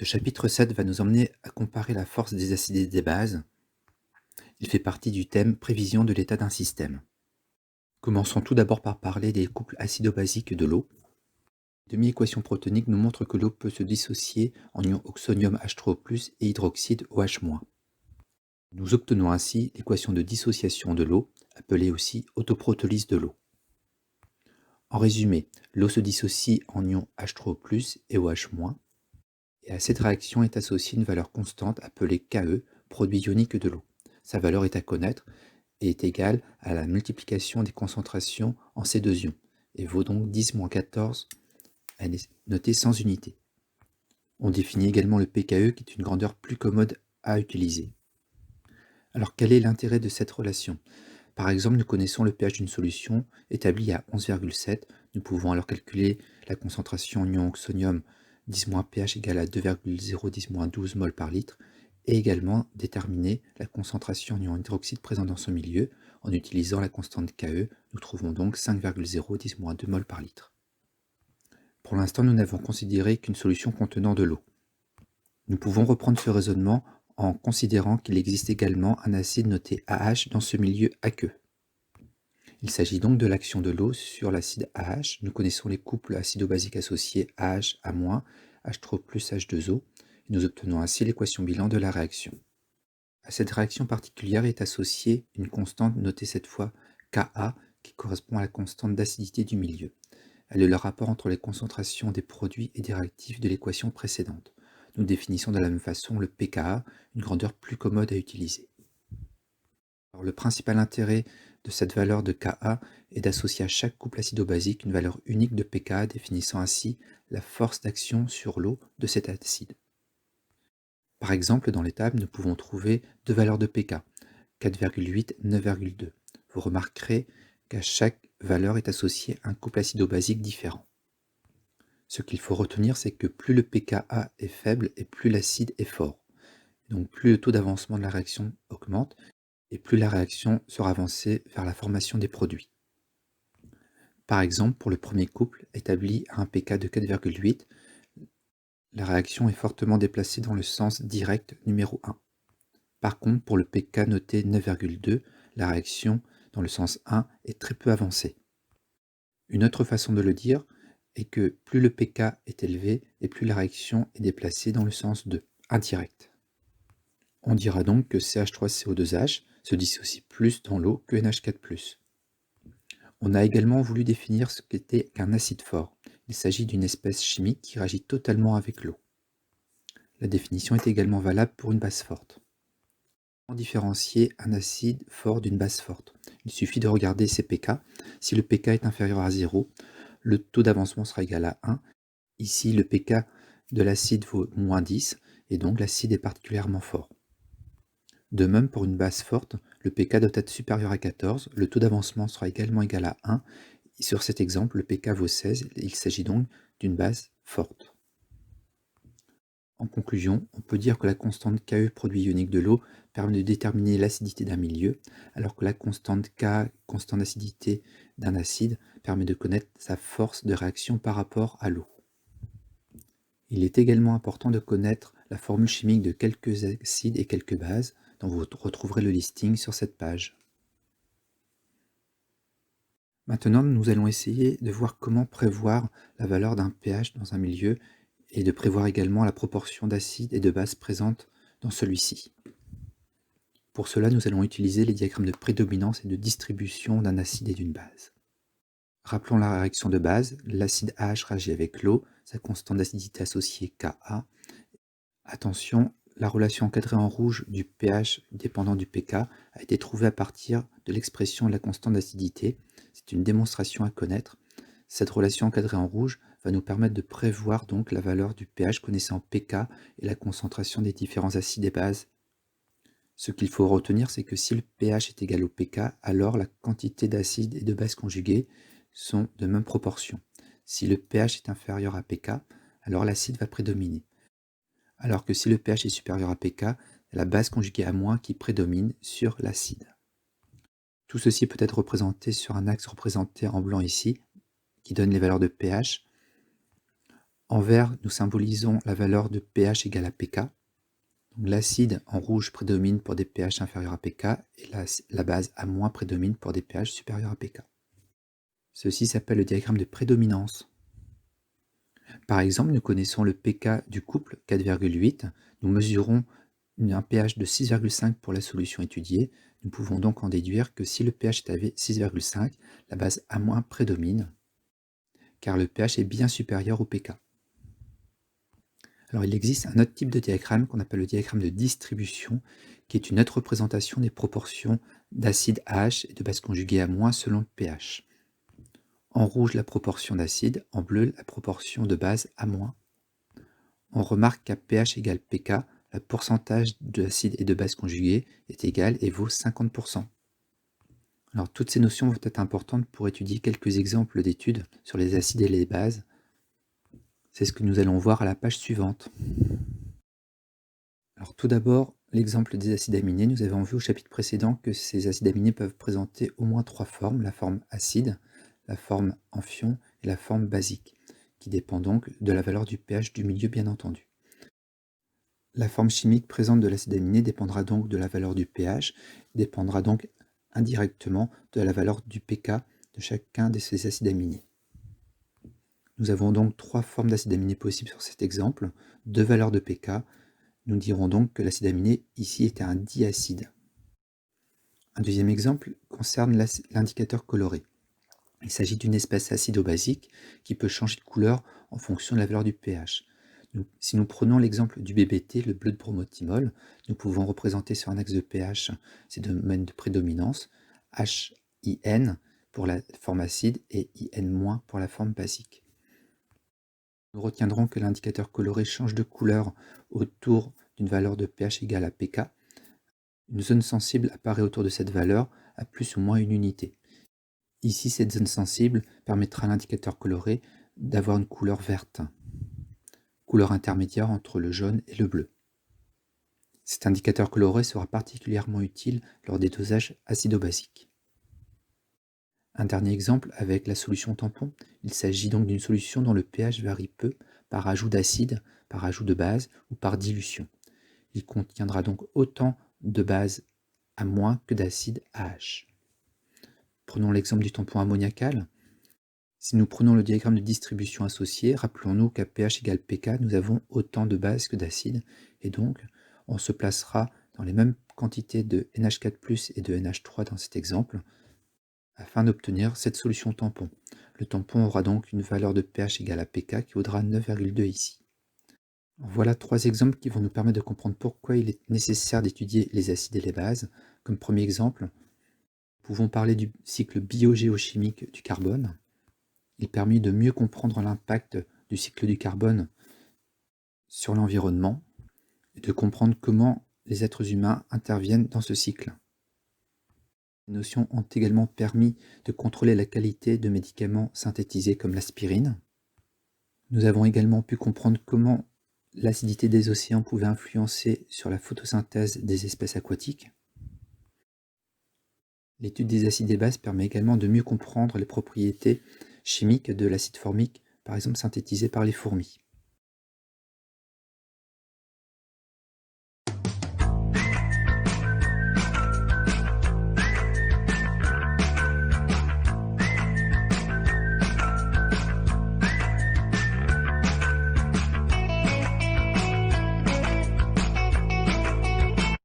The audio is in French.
Ce chapitre 7 va nous emmener à comparer la force des acides et des bases. Il fait partie du thème prévision de l'état d'un système. Commençons tout d'abord par parler des couples acido-basiques de l'eau. La demi-équation protonique nous montre que l'eau peut se dissocier en ions oxonium H3O+, et hydroxyde OH-. Nous obtenons ainsi l'équation de dissociation de l'eau, appelée aussi autoprotolyse de l'eau. En résumé, l'eau se dissocie en ions H3O+, et OH-, et à cette réaction est associée une valeur constante appelée Ke, produit ionique de l'eau. Sa valeur est à connaître et est égale à la multiplication des concentrations en ces deux ions, et vaut donc 10-14, elle est notée sans unité. On définit également le pKe qui est une grandeur plus commode à utiliser. Alors quel est l'intérêt de cette relation? Par exemple, nous connaissons le pH d'une solution établie à 11,7. Nous pouvons alors calculer la concentration en ion oxonium 10-pH égale à 2,010-12 mol par litre et également déterminer la concentration en ion hydroxyde présent dans ce milieu. En utilisant la constante Ke, nous trouvons donc 5,010-2 mol par litre. Pour l'instant, nous n'avons considéré qu'une solution contenant de l'eau. Nous pouvons reprendre ce raisonnement en considérant qu'il existe également un acide noté AH dans ce milieu aqueux. Il s'agit donc de l'action de l'eau sur l'acide AH. Nous connaissons les couples acido-basiques associés AH, A-, H3+, H2O, et nous obtenons ainsi l'équation bilan de la réaction. À cette réaction particulière est associée une constante notée cette fois Ka, qui correspond à la constante d'acidité du milieu. Elle est le rapport entre les concentrations des produits et des réactifs de l'équation précédente. Nous définissons de la même façon le pKa, une grandeur plus commode à utiliser. Alors, le principal intérêt de cette valeur de Ka est d'associer à chaque couple acido-basique une valeur unique de pKa, définissant ainsi la force d'action sur l'eau de cet acide. Par exemple, dans les tables, nous pouvons trouver deux valeurs de pK, 4,8, 9,2. Vous remarquerez qu'à chaque valeur est associé un couple acido-basique différent. Ce qu'il faut retenir, c'est que plus le pKa est faible et plus l'acide est fort. Donc plus le taux d'avancement de la réaction augmente, et plus la réaction sera avancée vers la formation des produits. Par exemple, pour le premier couple, établi à un pK de 4,8, la réaction est fortement déplacée dans le sens direct numéro 1. Par contre, pour le pK noté 9,2, la réaction dans le sens 1 est très peu avancée. Une autre façon de le dire est que plus le pK est élevé et plus la réaction est déplacée dans le sens 2, indirect. On dira donc que CH3CO2H se dissocie plus dans l'eau que NH4+. On a également voulu définir ce qu'était qu'un acide fort. Il s'agit d'une espèce chimique qui réagit totalement avec l'eau. La définition est également valable pour une base forte. Comment différencier un acide fort d'une base forte? Il suffit de regarder ses pK. Si le pK est inférieur à 0, le taux d'avancement sera égal à 1. Ici, le pK de l'acide vaut -10, et donc l'acide est particulièrement fort. De même, pour une base forte, le pK doit être supérieur à 14, le taux d'avancement sera également égal à 1. Sur cet exemple, le pK vaut 16, il s'agit donc d'une base forte. En conclusion, on peut dire que la constante Ke, produit ionique de l'eau, permet de déterminer l'acidité d'un milieu, alors que la constante Ka, constante d'acidité d'un acide, permet de connaître sa force de réaction par rapport à l'eau. Il est également important de connaître la formule chimique de quelques acides et quelques bases, dont vous retrouverez le listing sur cette page. Maintenant, nous allons essayer de voir comment prévoir la valeur d'un pH dans un milieu et de prévoir également la proportion d'acides et de bases présentes dans celui-ci. Pour cela, nous allons utiliser les diagrammes de prédominance et de distribution d'un acide et d'une base. Rappelons la réaction de base, l'acide AH réagit avec l'eau, sa constante d'acidité associée Ka. Attention, la relation encadrée en rouge du pH dépendant du pK a été trouvée à partir de l'expression de la constante d'acidité. C'est une démonstration à connaître. Cette relation encadrée en rouge va nous permettre de prévoir donc la valeur du pH connaissant pK et la concentration des différents acides et bases. Ce qu'il faut retenir, c'est que si le pH est égal au pK, alors la quantité d'acides et de bases conjuguées sont de même proportion. Si le pH est inférieur à pK, alors l'acide va prédominer. Alors que si le pH est supérieur à pK, la base conjuguée à- qui prédomine sur l'acide. Tout ceci peut être représenté sur un axe représenté en blanc ici, qui donne les valeurs de pH. En vert, nous symbolisons la valeur de pH égale à pK. L'acide en rouge prédomine pour des pH inférieurs à pK et la base A- prédomine pour des pH supérieurs à pK. Ceci s'appelle le diagramme de prédominance. Par exemple, nous connaissons le pK du couple 4,8. Nous mesurons un pH de 6,5 pour la solution étudiée. Nous pouvons donc en déduire que si le pH est à 6,5, la base A- prédomine, car le pH est bien supérieur au pK. Alors il existe un autre type de diagramme qu'on appelle le diagramme de distribution, qui est une autre représentation des proportions d'acide AH et de base conjuguée A- selon le pH. En rouge, la proportion d'acide, en bleu, la proportion de base A-. On remarque qu'à pH égale pK, le pourcentage d'acide et de base conjuguée est égal et vaut 50%. Alors toutes ces notions vont être importantes pour étudier quelques exemples d'études sur les acides et les bases. C'est ce que nous allons voir à la page suivante. Alors tout d'abord, l'exemple des acides aminés. Nous avons vu au chapitre précédent que ces acides aminés peuvent présenter au moins 3 formes, la forme acide, la forme amphion et la forme basique, qui dépend donc de la valeur du pH du milieu bien entendu. La forme chimique présente de l'acide aminé dépendra donc de la valeur du pH, dépendra donc indirectement de la valeur du pK de chacun de ces acides aminés. Nous avons donc 3 formes d'acide aminé possibles sur cet exemple, 2 valeurs de pK. Nous dirons donc que l'acide aminé ici était un diacide. Un deuxième exemple concerne l'indicateur coloré. Il s'agit d'une espèce acido-basique qui peut changer de couleur en fonction de la valeur du pH. Si nous prenons l'exemple du BBT, le bleu de bromothymol, nous pouvons représenter sur un axe de pH ces domaines de prédominance, HIN pour la forme acide et IN- pour la forme basique. Nous retiendrons que l'indicateur coloré change de couleur autour d'une valeur de pH égale à pK. Une zone sensible apparaît autour de cette valeur à plus ou moins une unité. Ici, cette zone sensible permettra à l'indicateur coloré d'avoir une couleur verte, couleur intermédiaire entre le jaune et le bleu. Cet indicateur coloré sera particulièrement utile lors des dosages acido-basiques. Un dernier exemple avec la solution tampon. Il s'agit donc d'une solution dont le pH varie peu par ajout d'acide, par ajout de base ou par dilution. Il contiendra donc autant de base A- que d'acide AH. Prenons l'exemple du tampon ammoniacal. Si nous prenons le diagramme de distribution associé, rappelons-nous qu'à pH égale pK, nous avons autant de bases que d'acides, et donc on se placera dans les mêmes quantités de NH4+, et de NH3 dans cet exemple, afin d'obtenir cette solution tampon. Le tampon aura donc une valeur de pH égale à pK qui vaudra 9,2 ici. Voilà 3 exemples qui vont nous permettre de comprendre pourquoi il est nécessaire d'étudier les acides et les bases. Comme premier exemple, nous pouvons parler du cycle biogéochimique du carbone. Il permet de mieux comprendre l'impact du cycle du carbone sur l'environnement et de comprendre comment les êtres humains interviennent dans ce cycle. Ces notions ont également permis de contrôler la qualité de médicaments synthétisés comme l'aspirine. Nous avons également pu comprendre comment l'acidité des océans pouvait influencer sur la photosynthèse des espèces aquatiques. L'étude des acides et bases permet également de mieux comprendre les propriétés chimiques de l'acide formique, par exemple synthétisé par les fourmis.